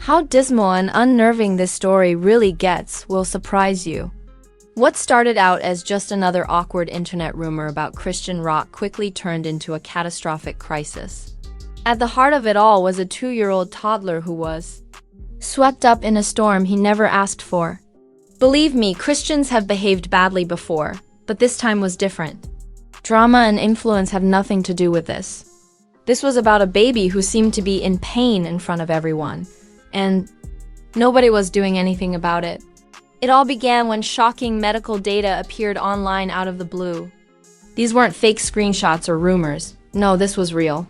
How dismal and unnerving this story really gets will surprise you. What started out as just another awkward internet rumor about Christian rock quickly turned into a catastrophic crisis. At the heart of it all was a 2-year-old toddler who was swept up in a storm he never asked for. Believe me, Christians have behaved badly before, but this time was different. Drama and influence have nothing to do with this. This was about a baby who seemed to be in pain in front of everyone, and nobody was doing anything about it. It all began when shocking medical data appeared online out of the blue. These weren't fake screenshots or rumors. No, this was real.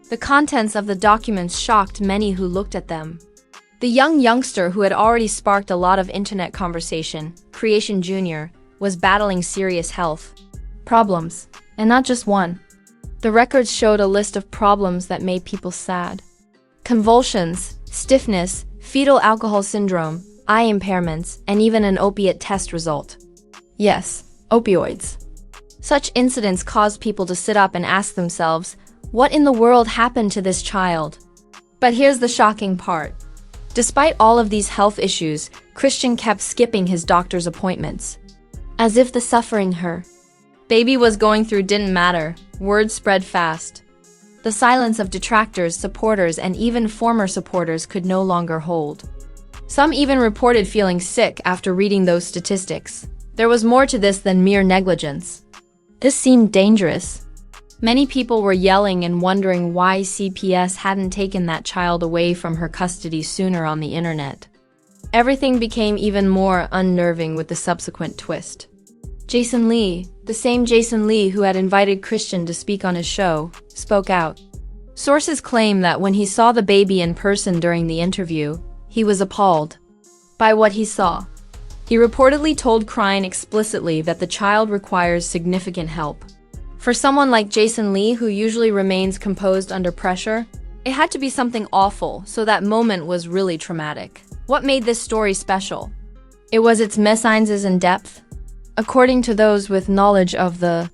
The contents of the documents shocked many who looked at them. The youngster who had already sparked a lot of internet conversation, Chrisean Jr., was battling serious health problems, and not just one. The records showed a list of problems that made people sad. Convulsions, stiffness, fetal alcohol syndrome, eye impairments, and even an opiate test result. Yes, opioids. Such incidents caused people to sit up and ask themselves, what in the world happened to this child? But here's the shocking part. Despite all of these health issues, Christian kept skipping his doctor's appointments. As if the suffering her baby was going through didn't matter. Word spread fast. The silence of detractors, supporters, and even former supporters could no longer hold. Some even reported feeling sick after reading those statistics. There was more to this than mere negligence. This seemed dangerous. Many people were yelling and wondering why CPS hadn't taken that child away from her custody sooner on the internet. Everything became even more unnerving with the subsequent twist. Jason Lee, the same Jason Lee who had invited Christian to speak on his show, spoke out. Sources claim that when he saw the baby in person during the interview, he was appalled by what he saw. He reportedly told Chrisean explicitly that the child requires significant help. For someone like Jason Lee, who usually remains composed under pressure, it had to be something awful, so that moment was really traumatic. What made this story special? It was its messages and depth. According to those with knowledge of the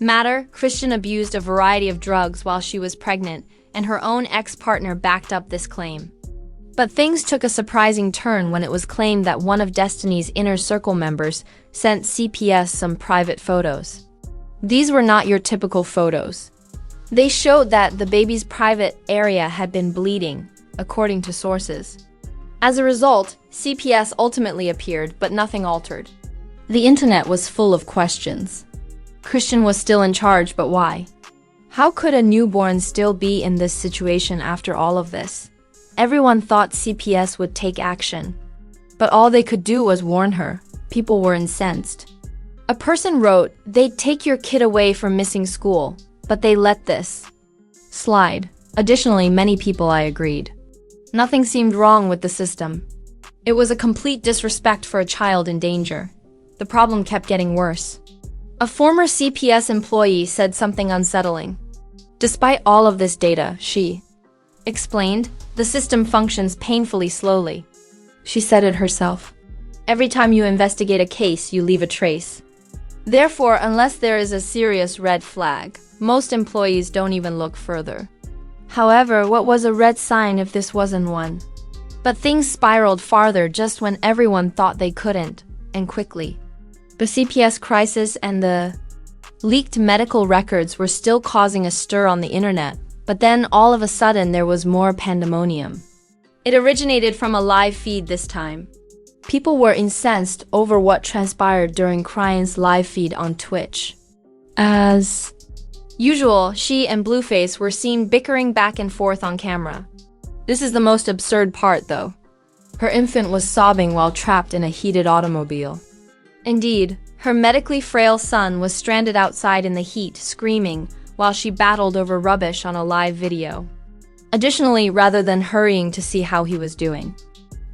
matter, Christian abused a variety of drugs while she was pregnant, and her own ex-partner backed up this claim. But things took a surprising turn when it was claimed that one of Destiny's inner circle members sent CPS some private photos. These were not your typical photos. They showed that the baby's private area had been bleeding, according to sources. As a result, CPS ultimately appeared, but nothing altered. The internet was full of questions. Christian was still in charge, but why? How could a newborn still be in this situation after all of this? Everyone thought CPS would take action, but all they could do was warn her. People were incensed. A person wrote, "They'd take your kid away from missing school, but they let this slide." Additionally, many people I agreed. Nothing seemed wrong with the system. It was a complete disrespect for a child in danger. The problem kept getting worse. A former CPS employee said something unsettling. Despite all of this data, she explained, the system functions painfully slowly. She said it herself. Every time you investigate a case, you leave a trace. Therefore, unless there is a serious red flag, most employees don't even look further. However, what was a red sign if this wasn't one? But things spiraled farther just when everyone thought they couldn't, and quickly. The CPS crisis and the leaked medical records were still causing a stir on the internet, but then all of a sudden there was more pandemonium. It originated from a live feed this time. People were incensed over what transpired during Chrisean's live feed on Twitch. As usual, she and Blueface were seen bickering back and forth on camera. This is the most absurd part, though. Her infant was sobbing while trapped in a heated automobile. Indeed, her medically frail son was stranded outside in the heat, screaming, while she battled over rubbish on a live video. Additionally, rather than hurrying to see how he was doing,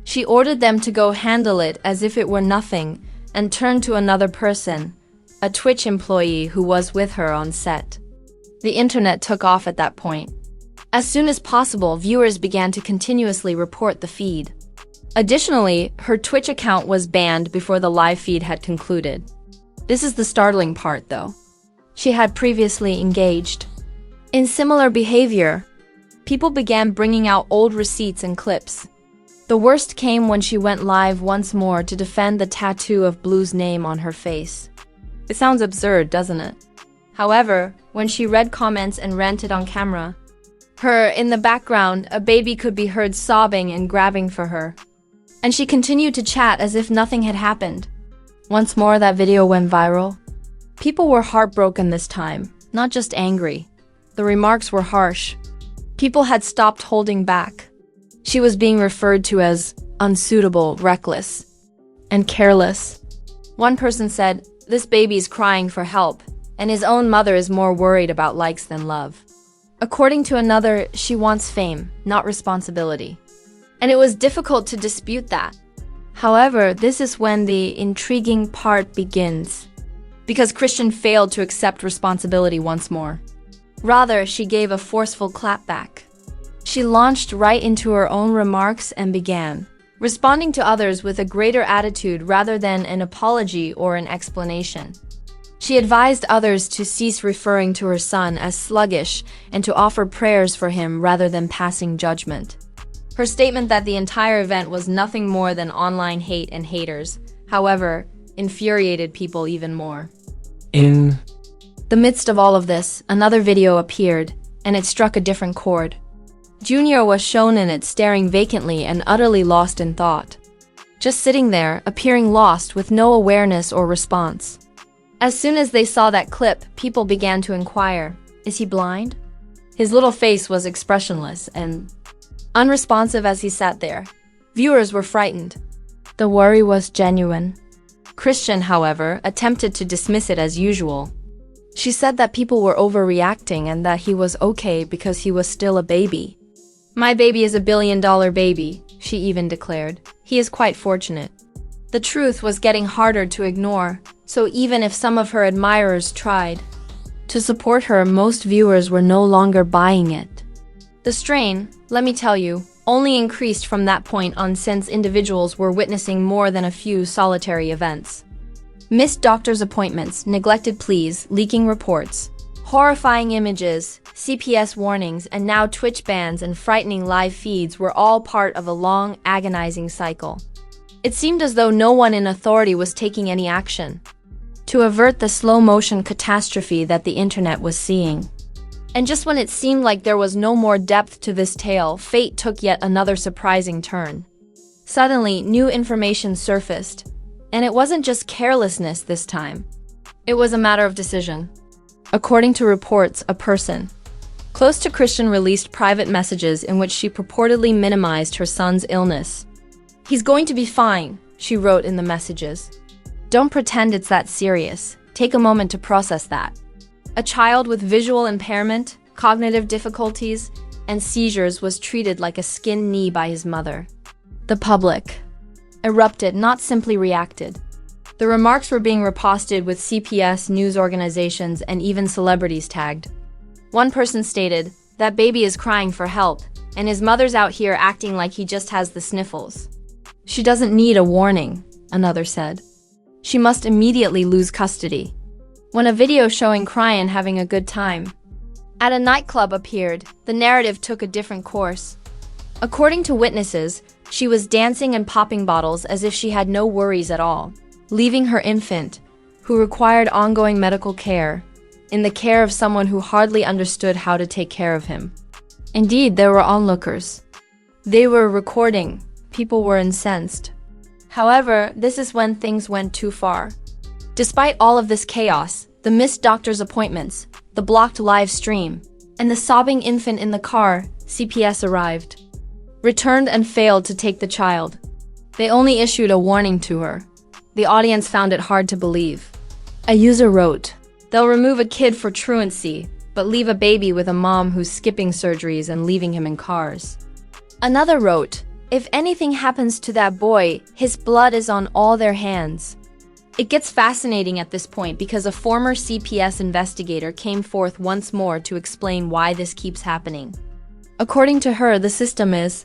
she ordered them to go handle it as if it were nothing and turned to another person, a Twitch employee who was with her on set. The internet took off at that point. As soon as possible, viewers began to continuously report the feed. Additionally, her Twitch account was banned before the live feed had concluded. This is the startling part, though. She had previously engaged in similar behavior. People began bringing out old receipts and clips. The worst came when she went live once more to defend the tattoo of Blue's name on her face. It sounds absurd, doesn't it? However, when she read comments and ranted on camera, in the background, a baby could be heard sobbing and grabbing for her. And she continued to chat as if nothing had happened. Once more, that video went viral. People were heartbroken this time, not just angry. The remarks were harsh. People had stopped holding back. She was being referred to as unsuitable, reckless, and careless. One person said, "This baby's crying for help, and his own mother is more worried about likes than love." According to another, she wants fame, not responsibility. And it was difficult to dispute that. However, this is when the intriguing part begins, because Chrisean failed to accept responsibility once more. Rather, she gave a forceful clapback. She launched right into her own remarks and began responding to others with a greater attitude rather than an apology or an explanation. She advised others to cease referring to her son as sluggish and to offer prayers for him rather than passing judgment. Her statement that the entire event was nothing more than online hate and haters, however, infuriated people even more. In the midst of all of this, another video appeared, and it struck a different chord. Junior was shown in it staring vacantly and utterly lost in thought. Just sitting there, appearing lost with no awareness or response. As soon as they saw that clip, people began to inquire, is he blind? His little face was expressionless and unresponsive as he sat there. Viewers were frightened. The worry was genuine. Chrisean, however, attempted to dismiss it as usual. She said that people were overreacting and that he was okay because he was still a baby. "My baby is $1 billion baby," she even declared. "He is quite fortunate." The truth was getting harder to ignore, so even if some of her admirers tried to support her, most viewers were no longer buying it. The strain, let me tell you, only increased from that point on since individuals were witnessing more than a few solitary events. Missed doctor's appointments, neglected pleas, leaking reports, horrifying images, CPS warnings, and now Twitch bans and frightening live feeds were all part of a long, agonizing cycle. It seemed as though no one in authority was taking any action to avert the slow-motion catastrophe that the internet was seeing. And just when it seemed like there was no more depth to this tale, fate took yet another surprising turn. Suddenly, new information surfaced, and it wasn't just carelessness this time. It was a matter of decision. According to reports, a person close to Chrisean released private messages in which she purportedly minimized her son's illness. "He's going to be fine," she wrote in the messages. "Don't pretend it's that serious. Take a moment to process that." A child with visual impairment, cognitive difficulties, and seizures was treated like a skinned knee by his mother. The public erupted, not simply reacted. The remarks were being reposted with CPS, news organizations, and even celebrities tagged. One person stated, "That baby is crying for help, and his mother's out here acting like he just has the sniffles." "She doesn't need a warning," another said. "She must immediately lose custody." When a video showing Chrisean having a good time at a nightclub appeared, the narrative took a different course. According to witnesses, she was dancing and popping bottles as if she had no worries at all, leaving her infant, who required ongoing medical care, in the care of someone who hardly understood how to take care of him. Indeed, there were onlookers. They were recording. People were incensed. However, this is when things went too far. Despite all of this chaos, the missed doctor's appointments, the blocked live stream, and the sobbing infant in the car, CPS arrived, returned and failed to take the child. They only issued a warning to her. The audience found it hard to believe. A user wrote, "They'll remove a kid for truancy, but leave a baby with a mom who's skipping surgeries and leaving him in cars." Another wrote, "If anything happens to that boy, his blood is on all their hands." It gets fascinating at this point because a former CPS investigator came forth once more to explain why this keeps happening. According to her, the system is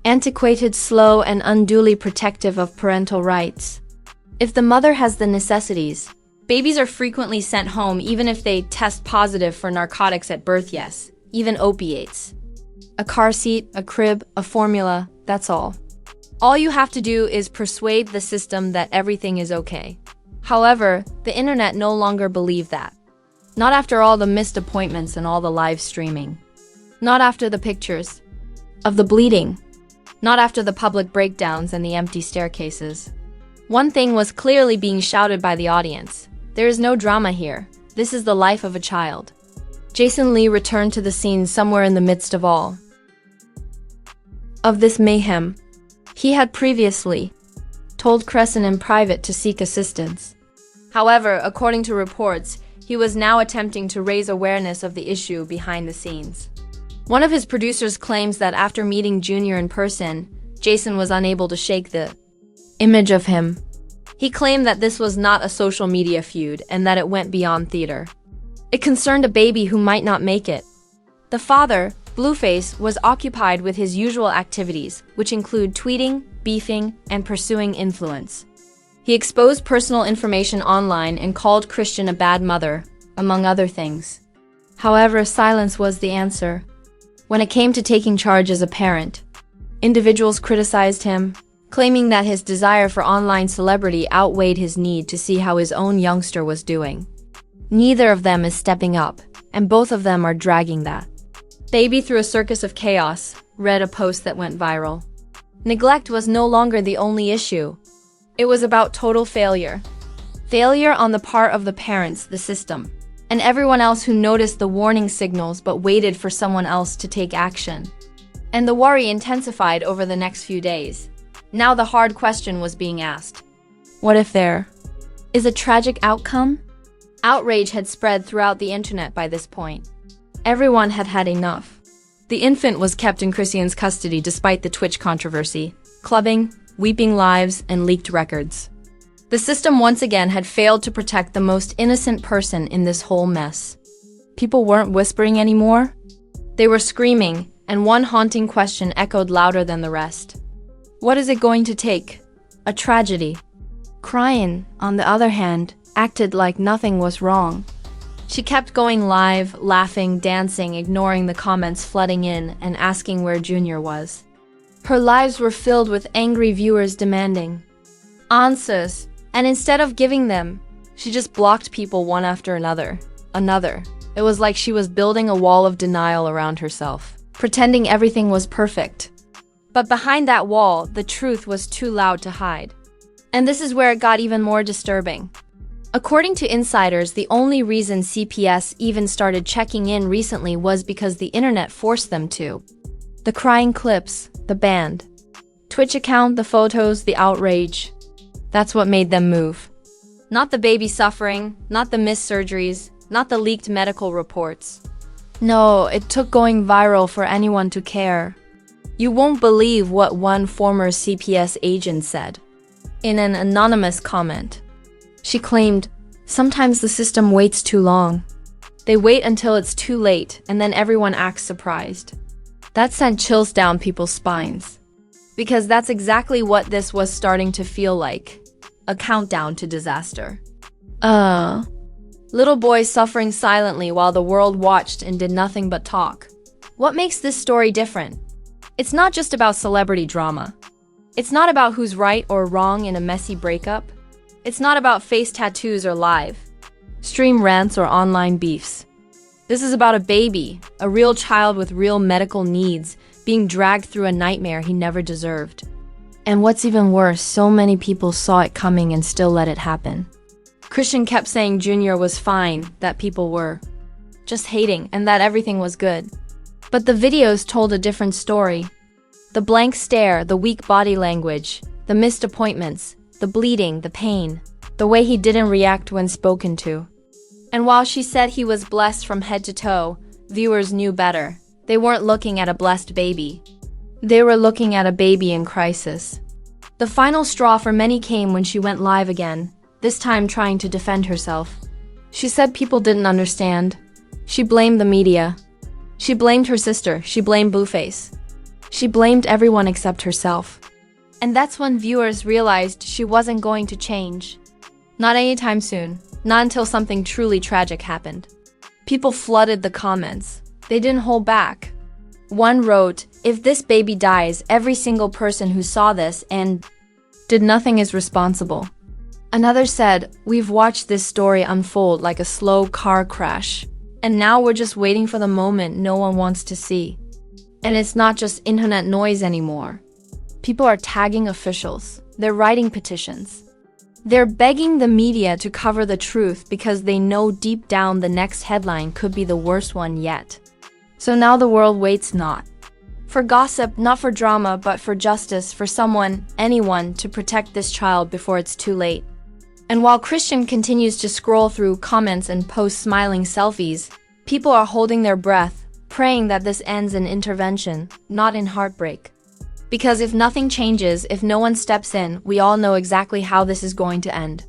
antiquated, slow, and unduly protective of parental rights. If the mother has the necessities, babies are frequently sent home even if they test positive for narcotics at birth, yes, even opiates. A car seat, a crib, a formula, that's all. All you have to do is persuade the system that everything is okay. However, the internet no longer believed that. Not after all the missed appointments and all the live streaming. Not after the pictures of the bleeding. Not after the public breakdowns and the empty staircases. One thing was clearly being shouted by the audience. There is no drama here. This is the life of a child. Jason Lee returned to the scene somewhere in the midst of all of this mayhem. He had previously told Chrisean in private to seek assistance. However, according to reports, he was now attempting to raise awareness of the issue behind the scenes. One of his producers claims that after meeting Junior in person, Jason was unable to shake the image of him. He claimed that this was not a social media feud and that it went beyond theater. It concerned a baby who might not make it. The father, Blueface, was occupied with his usual activities, which include tweeting, beefing, and pursuing influence. He exposed personal information online and called Chrisean a bad mother, among other things. However, silence was the answer. When it came to taking charge as a parent, individuals criticized him, claiming that his desire for online celebrity outweighed his need to see how his own youngster was doing. Neither of them is stepping up, and both of them are dragging that baby through a circus of chaos, read a post that went viral. Neglect was no longer the only issue. It was about total failure. Failure on the part of the parents, the system, and everyone else who noticed the warning signals but waited for someone else to take action. And the worry intensified over the next few days. Now the hard question was being asked. What if there is a tragic outcome? Outrage had spread throughout the internet by this point. Everyone had had enough. The infant was kept in Chrisean's custody despite the Twitch controversy, clubbing, weeping lives, and leaked records. The system once again had failed to protect the most innocent person in this whole mess. People weren't whispering anymore. They were screaming, and one haunting question echoed louder than the rest. What is it going to take? A tragedy. Chrisean, on the other hand, acted like nothing was wrong. She kept going live, laughing, dancing, ignoring the comments flooding in, and asking where Junior was. Her lives were filled with angry viewers demanding answers, and instead of giving them, she just blocked people one after another. It was like she was building a wall of denial around herself, pretending everything was perfect. But behind that wall, the truth was too loud to hide. And this is where it got even more disturbing. According to insiders, the only reason CPS even started checking in recently was because the internet forced them to. The crying clips, the banned Twitch account, the photos, the outrage. That's what made them move. Not the baby suffering, not the missed surgeries, not the leaked medical reports. No, it took going viral for anyone to care. You won't believe what one former CPS agent said. In an anonymous comment, she claimed, "Sometimes the system waits too long. They wait until it's too late, and then everyone acts surprised." That sent chills down people's spines. Because that's exactly what this was starting to feel like. A countdown to disaster. Little boys suffering silently while the world watched and did nothing but talk. What makes this story different? It's not just about celebrity drama. It's not about who's right or wrong in a messy breakup. It's not about face tattoos or live stream rants or online beefs. This is about a baby, a real child with real medical needs, being dragged through a nightmare he never deserved. And what's even worse, so many people saw it coming and still let it happen. Chrisean kept saying Junior was fine, that people were just hating, and that everything was good. But the videos told a different story. The blank stare, the weak body language, the missed appointments, the bleeding, the pain, the way he didn't react when spoken to. And while she said he was blessed from head to toe, viewers knew better. They weren't looking at a blessed baby. They were looking at a baby in crisis. The final straw for many came when she went live again, this time trying to defend herself. She said people didn't understand. She blamed the media. She blamed her sister. She blamed Blueface. She blamed everyone except herself. And that's when viewers realized she wasn't going to change. Not anytime soon. Not until something truly tragic happened. People flooded the comments. They didn't hold back. One wrote, If this baby dies, every single person who saw this and did nothing is responsible. Another said, we've watched this story unfold like a slow car crash, and now we're just waiting for the moment no one wants to see. And it's not just internet noise anymore. People are tagging officials. They're writing petitions. They're begging the media to cover the truth because they know deep down the next headline could be the worst one yet. So now the world waits not for gossip, not for drama, but for justice, for someone, anyone, to protect this child before it's too late. And while Chrisean continues to scroll through comments and post smiling selfies, people are holding their breath, praying that this ends in intervention, not in heartbreak. Because if nothing changes, if no one steps in, we all know exactly how this is going to end.